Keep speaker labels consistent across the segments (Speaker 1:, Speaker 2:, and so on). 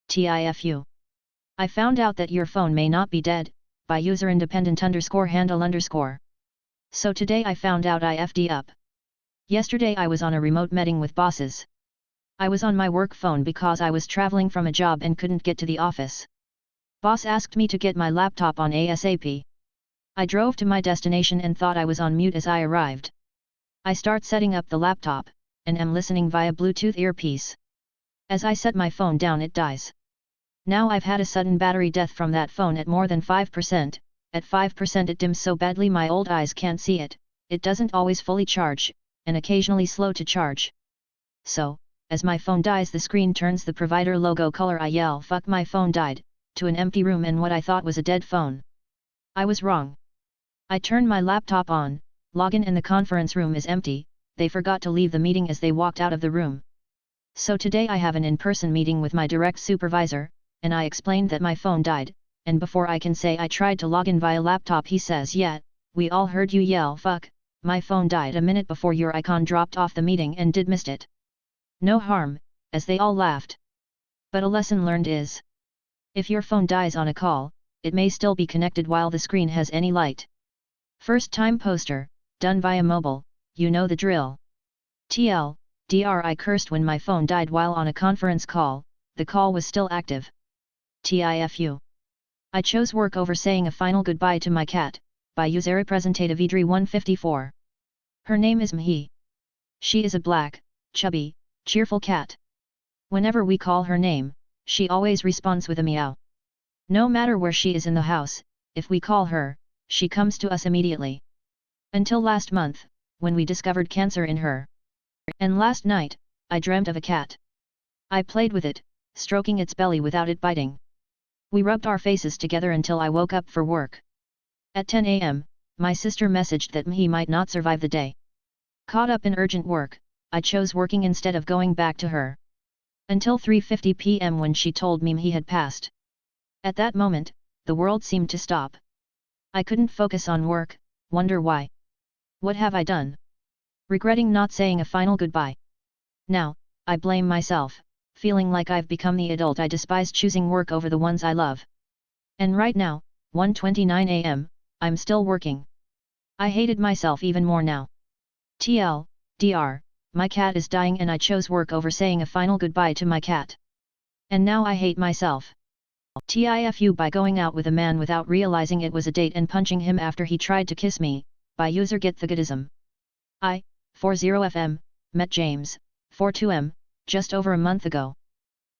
Speaker 1: TIFU. I found out that your phone may not be dead, by user independent _handle_. So today I found out I FD up. Yesterday I was on a remote meeting with bosses. I was on my work phone because I was traveling from a job and couldn't get to the office. Boss asked me to get my laptop on ASAP. I drove to my destination and thought I was on mute as I arrived. I start setting up the laptop, and am listening via Bluetooth earpiece. As I set my phone down it dies. Now I've had a sudden battery death from that phone at more than 5%, at 5% it dims so badly my old eyes can't see it, it doesn't always fully charge, and occasionally slow to charge. So, as my phone dies the screen turns the provider logo color. I yell fuck my phone died, to an empty room and what I thought was a dead phone. I was wrong. I turn my laptop on, login and the conference room is empty, they forgot to leave the meeting as they walked out of the room. So today I have an in-person meeting with my direct supervisor, and I explained that my phone died, and before I can say I tried to log in via laptop he says yeah, we all heard you yell fuck, my phone died a minute before your icon dropped off the meeting and did missed it. No harm, as they all laughed. But a lesson learned is, if your phone dies on a call, it may still be connected while the screen has any light. First time poster, done via mobile, you know the drill. TLDR I cursed when my phone died while on a conference call, the call was still active. TIFU. I chose work over saying a final goodbye to my cat, by user representative Idri 154. Her name is Mhi. She is a black, chubby, cheerful cat. Whenever we call her name, she always responds with a meow. No matter where she is in the house, if we call her, she comes to us immediately. Until last month, when we discovered cancer in her. And last night, I dreamt of a cat. I played with it, stroking its belly without it biting. We rubbed our faces together until I woke up for work. At 10 a.m., my sister messaged that Mhi might not survive the day. Caught up in urgent work, I chose working instead of going back to her. Until 3:50 p.m. when she told me Mhi had passed. At that moment, the world seemed to stop. I couldn't focus on work, wonder why. What have I done? Regretting not saying a final goodbye. Now, I blame myself, feeling like I've become the adult I despise, choosing work over the ones I love. And right now, 1:29 a.m., I'm still working. I hated myself even more now. TLDR, my cat is dying and I chose work over saying a final goodbye to my cat. And now I hate myself. TIFU by going out with a man without realizing it was a date and punching him after he tried to kiss me, by user get the goodism. I, 40FM, met James, 42M, just over a month ago.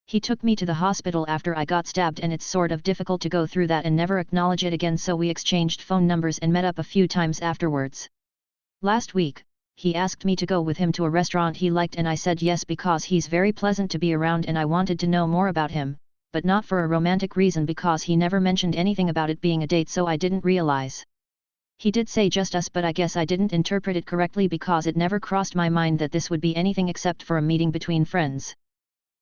Speaker 1: He took me to the hospital after I got stabbed and it's sort of difficult to go through that and never acknowledge it again, so we exchanged phone numbers and met up a few times afterwards. Last week, he asked me to go with him to a restaurant he liked and I said yes because he's very pleasant to be around and I wanted to know more about him, but not for a romantic reason because he never mentioned anything about it being a date, so I didn't realize. He did say just us, but I guess I didn't interpret it correctly because it never crossed my mind that this would be anything except for a meeting between friends.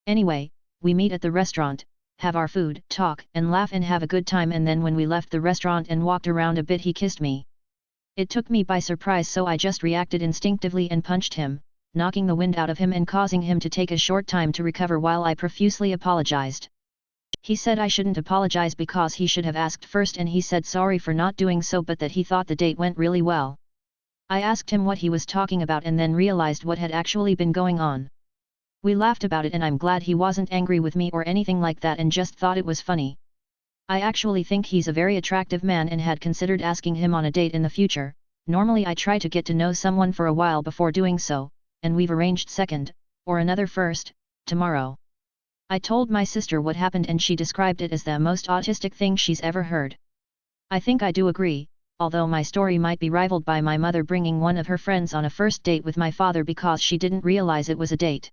Speaker 1: Anyway, we meet at the restaurant, have our food, talk and laugh and have a good time, and then when we left the restaurant and walked around a bit he kissed me. It took me by surprise, so I just reacted instinctively and punched him, knocking the wind out of him and causing him to take a short time to recover while I profusely apologized. He said I shouldn't apologize because he should have asked first, and he said sorry for not doing so but that he thought the date went really well. I asked him what he was talking about and then realized what had actually been going on. We laughed about it and I'm glad he wasn't angry with me or anything like that and just thought it was funny. I actually think he's a very attractive man and had considered asking him on a date in the future. Normally I try to get to know someone for a while before doing so, and we've arranged second, or another first, tomorrow. I told my sister what happened and she described it as the most autistic thing she's ever heard. I think I do agree, although my story might be rivaled by my mother bringing one of her friends on a first date with my father because she didn't realize it was a date.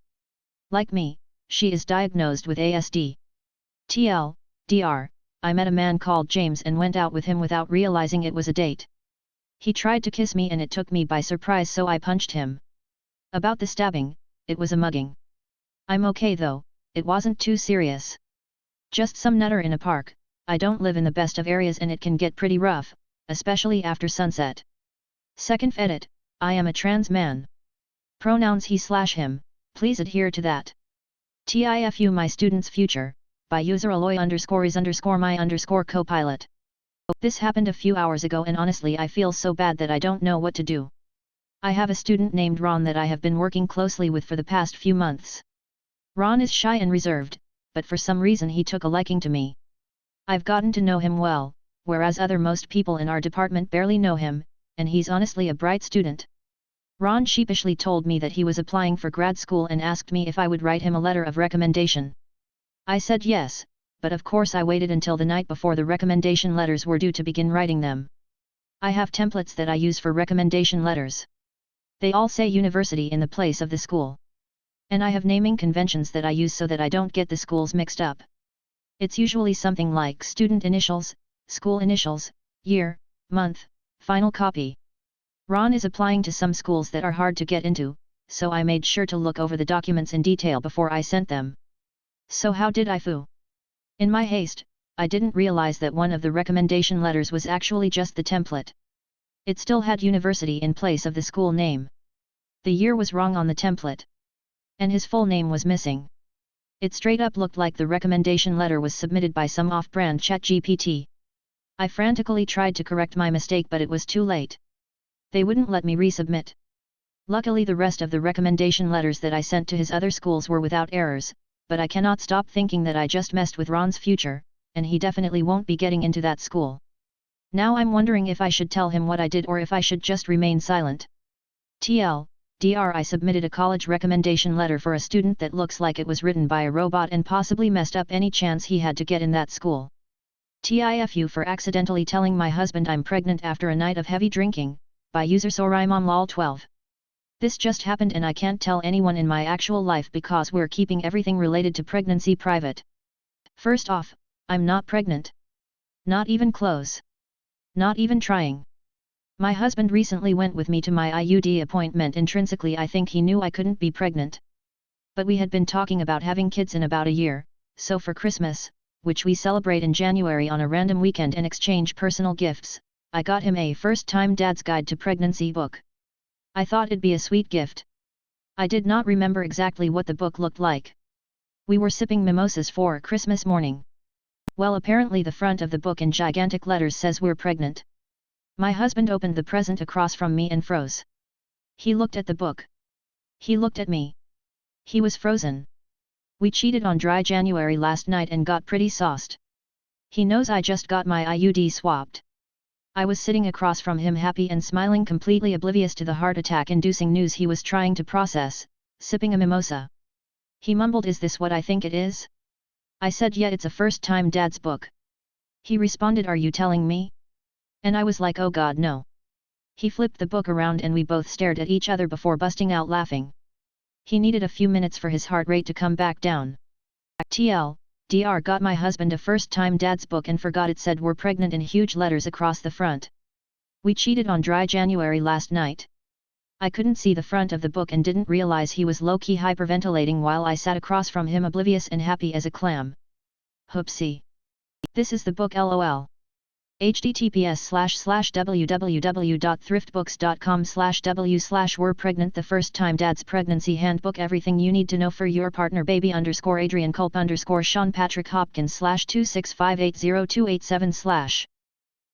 Speaker 1: Like me, she is diagnosed with ASD. TLDR, I met a man called James and went out with him without realizing it was a date. He tried to kiss me and it took me by surprise, so I punched him. About the stabbing, it was a mugging. I'm okay though. It wasn't too serious. Just some nutter in a park. I don't live in the best of areas and it can get pretty rough, especially after sunset. Second edit, I am a trans man. Pronouns he/him, please adhere to that. TIFU my student's future, by user Aloy_is_my_copilot. This happened a few hours ago and honestly I feel so bad that I don't know what to do. I have a student named Ron that I have been working closely with for the past few months. Ron is shy and reserved, but for some reason he took a liking to me. I've gotten to know him well, whereas most people in our department barely know him, and he's honestly a bright student. Ron sheepishly told me that he was applying for grad school and asked me if I would write him a letter of recommendation. I said yes, but of course I waited until the night before the recommendation letters were due to begin writing them. I have templates that I use for recommendation letters. They all say university in the place of the school. And I have naming conventions that I use so that I don't get the schools mixed up. It's usually something like student initials, school initials, year, month, final copy. Ron is applying to some schools that are hard to get into, so I made sure to look over the documents in detail before I sent them. So how did I TIFU? In my haste, I didn't realize that one of the recommendation letters was actually just the template. It still had university in place of the school name. The year was wrong on the template. And his full name was missing. It straight up looked like the recommendation letter was submitted by some off-brand ChatGPT. I frantically tried to correct my mistake but it was too late. They wouldn't let me resubmit. Luckily the rest of the recommendation letters that I sent to his other schools were without errors, but I cannot stop thinking that I just messed with Ron's future, and he definitely won't be getting into that school. Now I'm wondering if I should tell him what I did or if I should just remain silent. I submitted a college recommendation letter for a student that looks like it was written by a robot and possibly messed up any chance he had to get in that school. TIFU for accidentally telling my husband I'm pregnant after a night of heavy drinking, by user SoRaimonLol12. This just happened and I can't tell anyone in my actual life because we're keeping everything related to pregnancy private. First off, I'm not pregnant. Not even close. Not even trying. My husband recently went with me to my IUD appointment. Intrinsically I think he knew I couldn't be pregnant. But we had been talking about having kids in about a year, so for Christmas, which we celebrate in January on a random weekend and exchange personal gifts, I got him a First-Time Dad's Guide to Pregnancy book. I thought it'd be a sweet gift. I did not remember exactly what the book looked like. We were sipping mimosas for Christmas morning. Well, apparently the front of the book in gigantic letters says we're pregnant. My husband opened the present across from me and froze. He looked at the book. He looked at me. He was frozen. We cheated on dry January last night and got pretty sauced. He knows I just got my IUD swapped. I was sitting across from him happy and smiling, completely oblivious to the heart attack-inducing news he was trying to process, sipping a mimosa. He mumbled, "Is this what I think it is?" I said, "Yeah, it's a First-Time Dad's book." He responded, "Are you telling me?" And I was like, "Oh God, no." He flipped the book around and we both stared at each other before busting out laughing. He needed a few minutes for his heart rate to come back down. TLDR got my husband a First-Time Dad's book and forgot it said "We're pregnant" in huge letters across the front. We cheated on dry January last night. I couldn't see the front of the book and didn't realize he was low-key hyperventilating while I sat across from him oblivious and happy as a clam. Hoopsie. This is the book, lol. https://www.thriftbooks.com/w/we're pregnant, the First-Time Dad's Pregnancy Handbook, everything you need to know for your partner. Baby_Adrian Culp_Sean Patrick Hopkins /265802887/